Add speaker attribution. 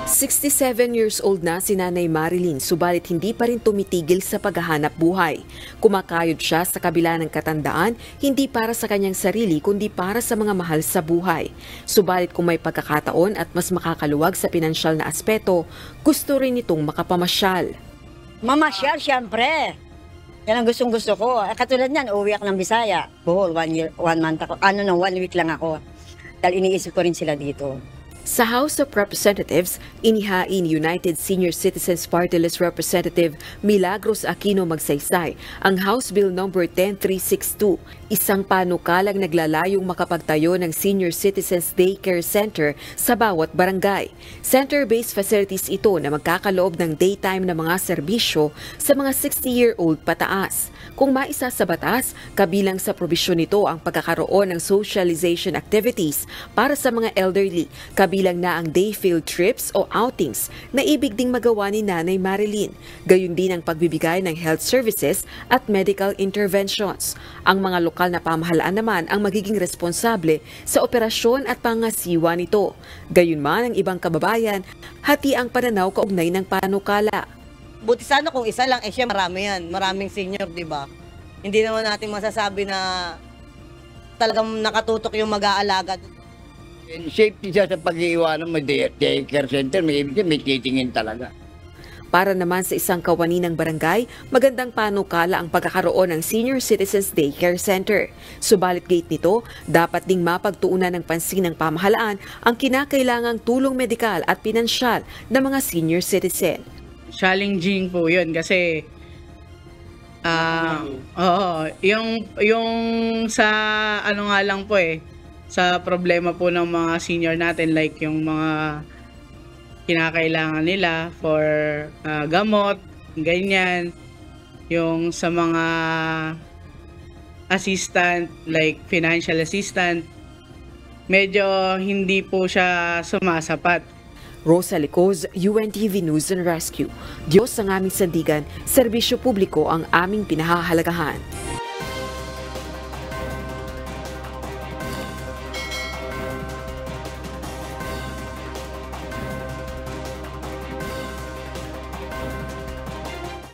Speaker 1: 67 years old na si Nanay Marilyn, subalit hindi pa rin tumitigil sa paghahanap buhay. Kumakayod siya sa kabila ng katandaan, hindi para sa kanyang sarili kundi para sa mga mahal sa buhay. Subalit kung may pagkakataon at mas makakaluwag sa pinansyal na aspeto, gusto rin itong makapamasyal.
Speaker 2: Mamasyal, siyempre. Yan ang gustong-gusto ko. Katulad niyan, uwi ako ng Bisaya. Bohol, 1 month ako. 1 week lang ako. Dahil iniisip ko rin sila dito.
Speaker 1: Sa House of Representatives, inihain United Senior Citizens Party List Representative Milagros Aquino Magsaysay ang House Bill No. 10362, isang panukalang naglalayong makapagtayo ng Senior Citizens Daycare Center sa bawat barangay. Center-based facilities ito na magkakaloob ng daytime na mga serbisyo sa mga 60-year-old pataas. Kung maisa sa batas, kabilang sa probisyon nito ang pagkakaroon ng socialization activities para sa mga elderly, kabilang na ang day field trips o outings na ibig ding magawa ni Nanay Marilyn. Gayon din ang pagbibigay ng health services at medical interventions. Ang mga lokal na pamahalaan naman ang magiging responsable sa operasyon at pangasiwa nito. Gayunman ang ibang kababayan, hati ang pananaw kaugnay ng panukala.
Speaker 3: Buti sana kung isa lang, siya marami yan. Maraming senior, di ba? Hindi naman natin masasabi na talagang nakatutok yung mag-aalaga.
Speaker 4: Safety siya sa pag-iiwanan, may daycare center, may titingin talaga.
Speaker 1: Para naman sa isang kawani ng barangay, magandang panukala ang pagkakaroon ng Senior Citizens Daycare Center. Subalit gate nito, dapat ding mapagtuunan ng pansin ng pamahalaan ang kinakailangang tulong medikal at pinansyal ng mga senior citizen.
Speaker 5: Challenging po yun kasi yung sa ano nga lang po sa problema po ng mga senior natin, like yung mga kinakailangan nila for gamot, ganyan, yung sa mga assistant like financial assistant, medyo hindi po siya sumasapat.
Speaker 1: Rosa Licoz, UNTV News and Rescue. Diyos ang aming sandigan, serbisyo publiko ang aming pinahahalagahan.